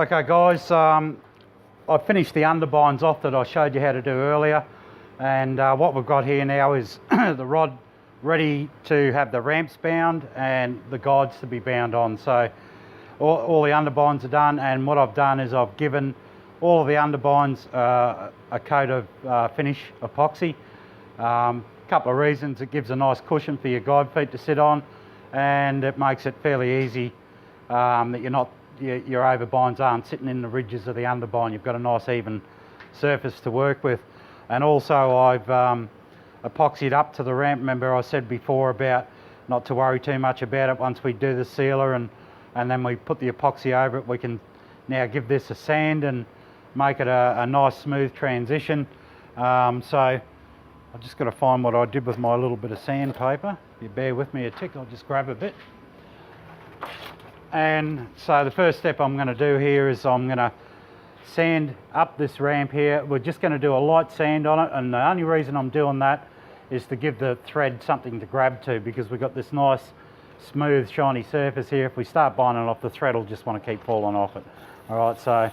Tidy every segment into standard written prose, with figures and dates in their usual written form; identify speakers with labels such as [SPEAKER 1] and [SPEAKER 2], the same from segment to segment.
[SPEAKER 1] Okay guys, I finished the underbinds off that I showed you how to do earlier, and what we've got here now is the rod ready to have the ramps bound and the guides to be bound on. So all the underbinds are done, and what I've done is I've given all of the underbinds a coat of finish epoxy. Couple of reasons: it gives a nice cushion for your guide feet to sit on, and it makes it fairly easy that your overbinds aren't sitting in the ridges of the underbind. You've got a nice even surface to work with. And also I've epoxied up to the ramp. Remember I said before about not to worry too much about it. Once we do the sealer and then we put the epoxy over it, we can now give this a sand and make it a nice smooth transition. So I've just got to find what I did with my little bit of sandpaper. If you bear with me a tick, I'll just grab a bit. And so the first step I'm going to do here is I'm going to sand up this ramp here. We're just going to do a light sand on it, and the only reason I'm doing that is to give the thread something to grab to, because we've got this nice smooth shiny surface here. If we start binding it off, the thread will just want to keep falling off it. Alright, so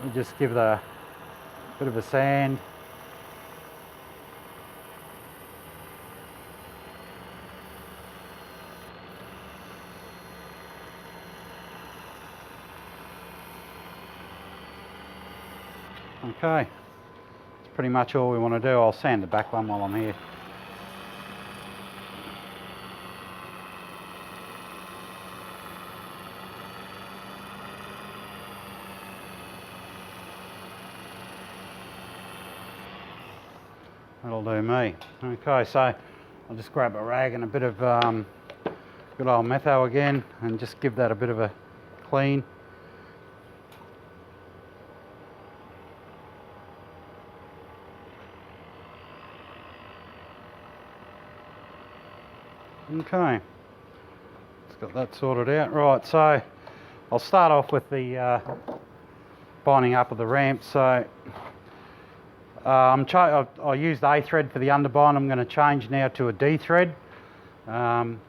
[SPEAKER 1] we'll just give it a bit of a sand. Okay, that's pretty much all we want to do. I'll sand the back one while I'm here. That'll do me. Okay, so I'll just grab a rag and a bit of good old metho again, and just give that a bit of a clean. Okay, it's got that sorted out. Right, so I'll start off with the binding up of the ramp. So I used A thread for the underbind. I'm going to change now to a D thread. And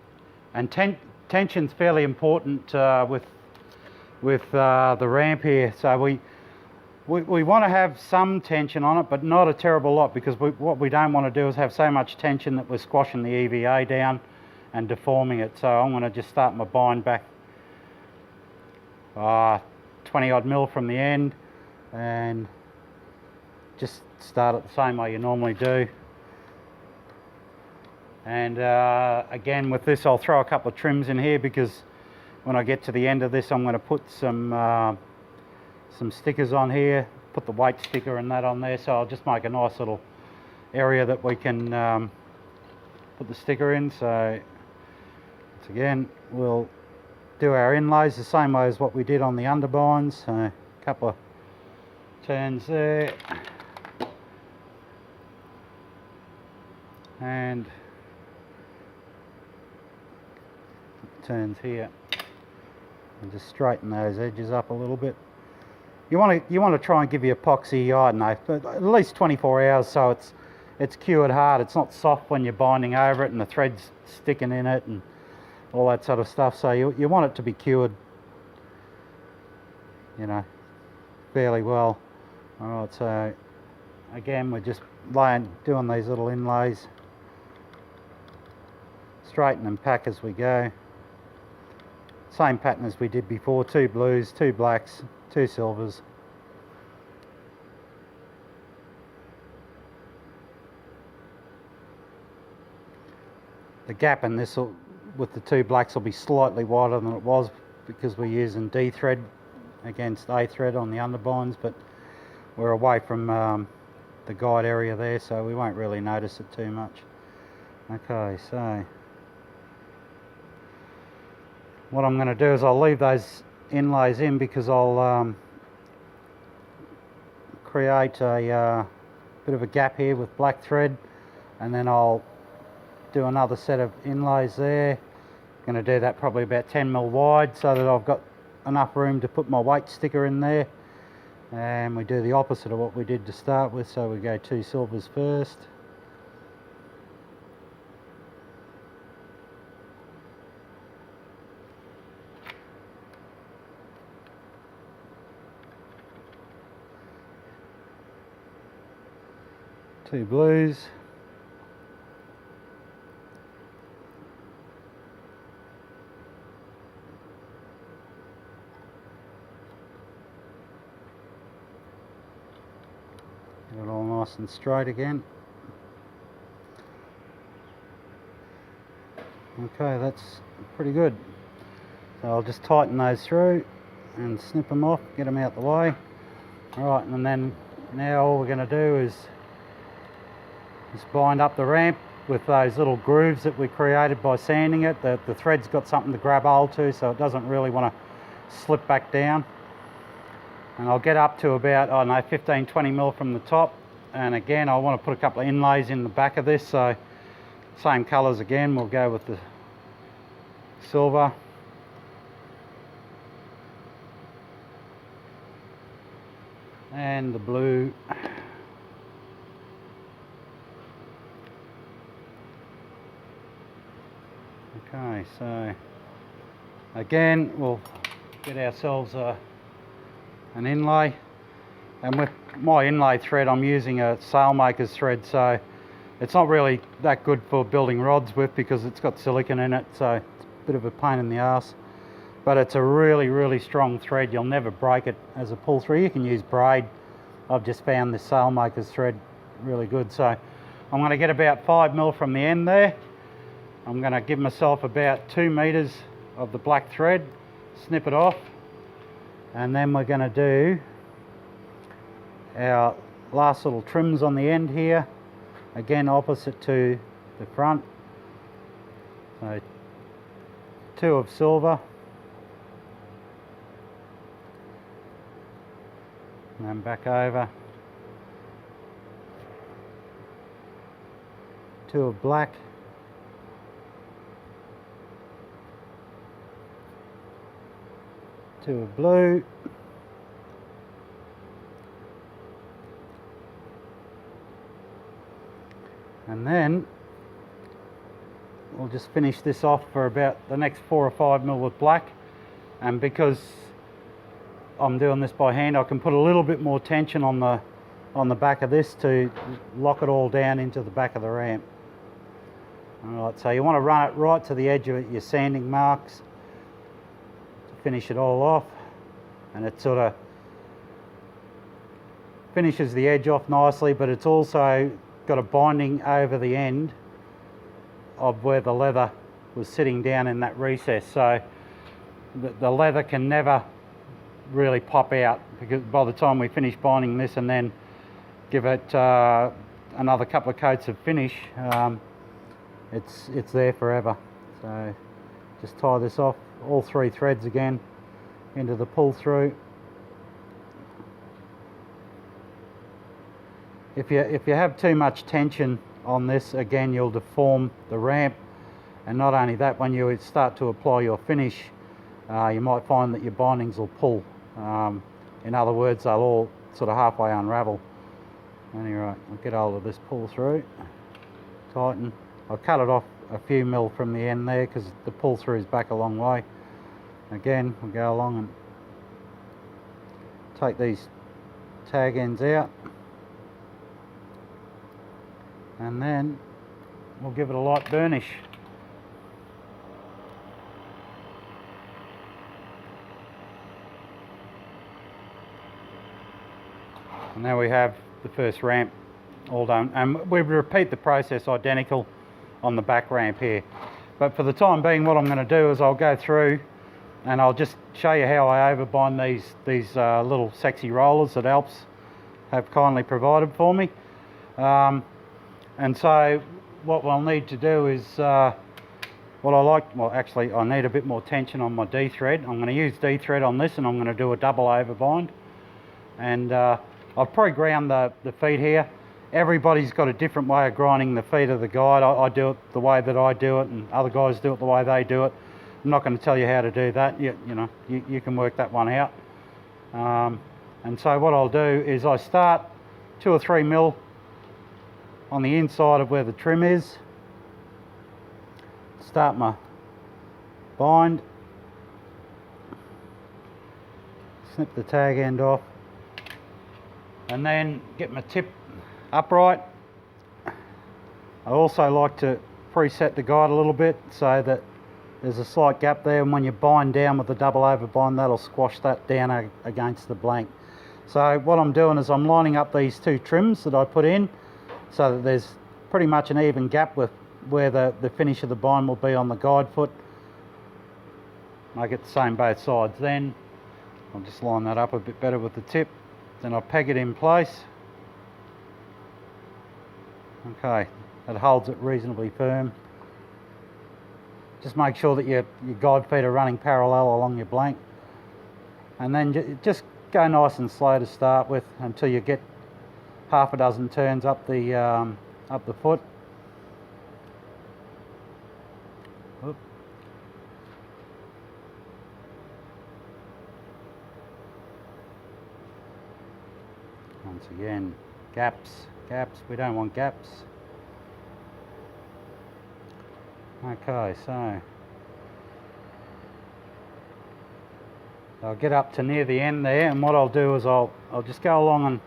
[SPEAKER 1] tension's fairly important with the ramp here. So we want to have some tension on it, but not a terrible lot, because what we don't want to do is have so much tension that we're squashing the EVA down and deforming it. So I'm going to just start my bind back 20 odd mil from the end, and just start it the same way you normally do. And again, with this I'll throw a couple of trims in here, because when I get to the end of this I'm going to put some stickers on here, put the weight sticker and that on there. So I'll just make a nice little area that we can put the sticker in. So once again, we'll do our inlays the same way as what we did on the underbinds. So a couple of turns there, and turns here, and just straighten those edges up a little bit. You want to try and give your epoxy, I don't know, for at least 24 hours, so it's cured hard. It's not soft when you're binding over it and the thread's sticking in it and all that sort of stuff. So you want it to be cured, you know, fairly well. Alright, so again we're just doing these little inlays, straighten and pack as we go. Same pattern as we did before: 2 blues, 2 blacks, 2 silvers. The gap in this with the 2 blacks will be slightly wider than it was, because we're using D thread against A thread on the underbinds, but we're away from the guide area there, so we won't really notice it too much. Okay, so what I'm going to do is I'll leave those inlays in, because I'll create a bit of a gap here with black thread, and then I'll do another set of inlays there. I'm going to do that probably about 10 mil wide, so that I've got enough room to put my weight sticker in there. And we do the opposite of what we did to start with, so we go 2 silvers first. 2 blues. Get it all nice and straight again. Okay, that's pretty good. So I'll just tighten those through and snip them off, get them out the way. Alright, and then now all we're going to do is just bind up the ramp with those little grooves that we created by sanding it. The thread's got something to grab hold to, so it doesn't really want to slip back down. And I'll get up to about, I don't know, 15-20 mil from the top. And again, I want to put a couple of inlays in the back of this, so same colours again. We'll go with the silver. And the blue. Okay, so again we'll get ourselves an inlay, and with my inlay thread I'm using a Sailmaker's thread, so it's not really that good for building rods with because it's got silicone in it, so it's a bit of a pain in the ass. But it's a really strong thread. You'll never break it as a pull through. You can use braid. I've just found this Sailmaker's thread really good. So I'm going to get about 5 mil from the end there. I'm going to give myself about 2 meters of the black thread, snip it off, and then we're going to do our last little trims on the end here, again opposite to the front. So 2 of silver. And then back over, 2 of black, two of blue, and then we'll just finish this off for about the next 4 or 5 mil with black. And because I'm doing this by hand, I can put a little bit more tension on the back of this to lock it all down into the back of the ramp. Alright, so you want to run it right to the edge of your sanding marks to finish it all off, and it sort of finishes the edge off nicely, but it's also got a binding over the end of where the leather was sitting down in that recess, so the leather can never really pop out, because by the time we finish binding this and then give it another couple of coats of finish, it's there forever. So just tie this off, all 3 threads again into the pull through. If you have too much tension on this, again you'll deform the ramp, and not only that, when you start to apply your finish, you might find that your bindings will pull. In other words, they'll all sort of halfway unravel. Anyway, I'll get hold of this pull through, tighten. I'll cut it off a few mil from the end there because the pull through is back a long way. Again, we'll go along and take these tag ends out, and then we'll give it a light burnish. And now we have the first ramp all done, and we repeat the process identical on the back ramp here. But for the time being, what I'm going to do is I'll go through and I'll just show you how I overbind these little sexy rollers that Alps have kindly provided for me. And so what we'll need to do is actually I need a bit more tension on my D thread. I'm going to use D thread on this, and I'm going to do a double overbind. And I've pre-ground the feet here. Everybody's got a different way of grinding the feet of the guide. I do it the way that I do it, and other guys do it the way they do it. I'm not going to tell you how to do that. You know, you can work that one out. And so what I'll do is I start 2 or 3 mil on the inside of where the trim is. Start my bind. Snip the tag end off. And then get my tip upright I also like to preset the guide a little bit so that there's a slight gap there, and when you bind down with the double over bind, that'll squash that down against the blank. So what I'm doing is I'm lining up these two trims that I put in so that there's pretty much an even gap with where the finish of the bind will be on the guide foot. Make it the same both sides. Then I'll just line that up a bit better with the tip. Then I'll peg it in place. Okay, that holds it reasonably firm. Just make sure that your guide feet are running parallel along your blank, and then just go nice and slow to start with until you get half a dozen turns up the foot. Oop. Once again, gaps, we don't want gaps. Okay, so I'll get up to near the end there, and what I'll do is I'll just go along, and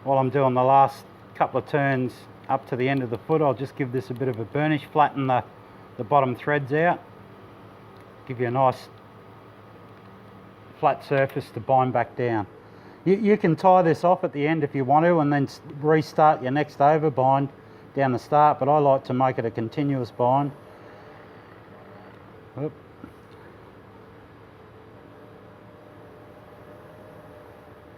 [SPEAKER 1] while I'm doing the last couple of turns up to the end of the foot, I'll just give this a bit of a burnish, flatten the bottom threads out, give you a nice flat surface to bind back down. You can tie this off at the end if you want to, and then restart your next over bind down the start, but I like to make it a continuous bind. Oop.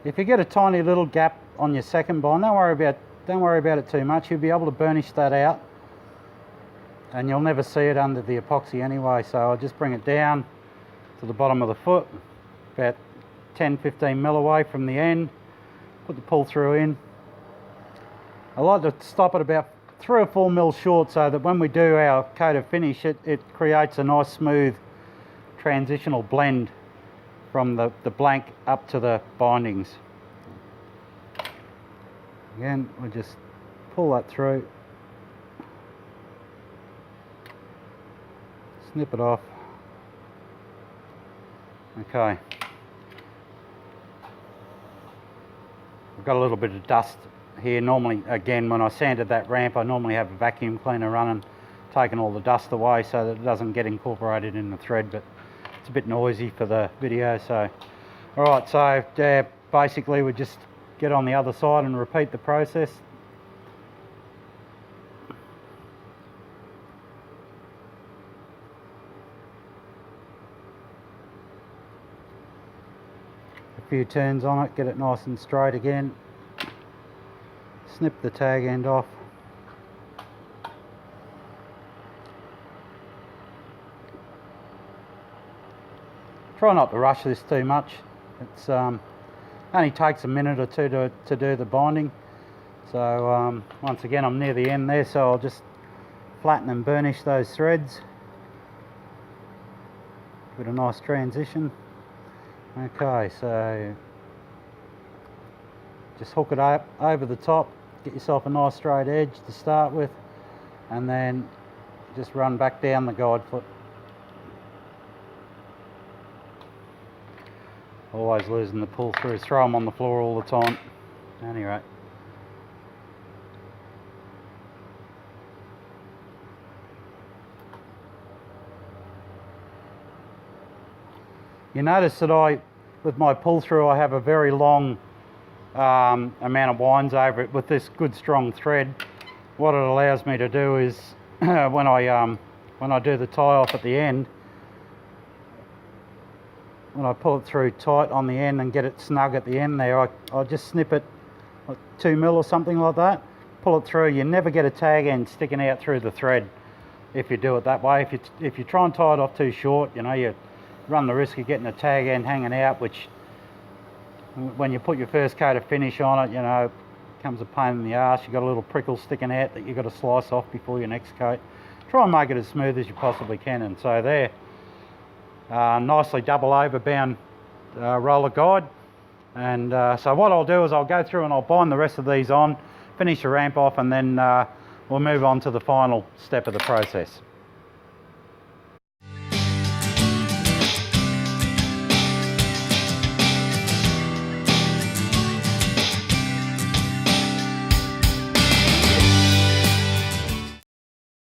[SPEAKER 1] If you get a tiny little gap on your second bind, don't worry about it too much. You'll be able to burnish that out, and you'll never see it under the epoxy anyway. So I'll just bring it down to the bottom of the foot, about 10-15 mil away from the end. Put the pull through in. I like to stop it about 3 or 4 mil short so that when we do our coat of finish, it creates a nice smooth transitional blend from the blank up to the bindings. Again, we just pull that through, snip it off. Okay, I've got a little bit of dust here. Normally, again, when I sanded that ramp, I normally have a vacuum cleaner running, taking all the dust away so that it doesn't get incorporated in the thread, but it's a bit noisy for the video. So alright, so basically we just get on the other side and repeat the process. A few turns on it, get it nice and straight again. Snip the tag end off. Try not to rush this too much. It's only takes a minute or two to do the binding. So once again, I'm near the end there, so I'll just flatten and burnish those threads. Give it a nice transition. Okay, so just hook it up over the top, get yourself a nice straight edge to start with, and then just run back down the guide foot. Always losing the pull through, throw them on the floor all the time. Anyway. You notice that with my pull through, I have a very long amount of winds over it with this good strong thread. What it allows me to do is when I do the tie off at the end, when I pull it through tight on the end and get it snug at the end there, I'll just snip it like 2 mil or something like that, pull it through. You never get a tag end sticking out through the thread if you do it that way. If you try and tie it off too short, you know, you run the risk of getting a tag end hanging out, which when you put your first coat of finish on it, you know, comes a pain in the arse. You've got a little prickle sticking out that you've got to slice off before your next coat. Try and make it as smooth as you possibly can. And so there, nicely double over bound roller guide. And so what I'll do is I'll go through and I'll bind the rest of these on, finish the ramp off, and then we'll move on to the final step of the process.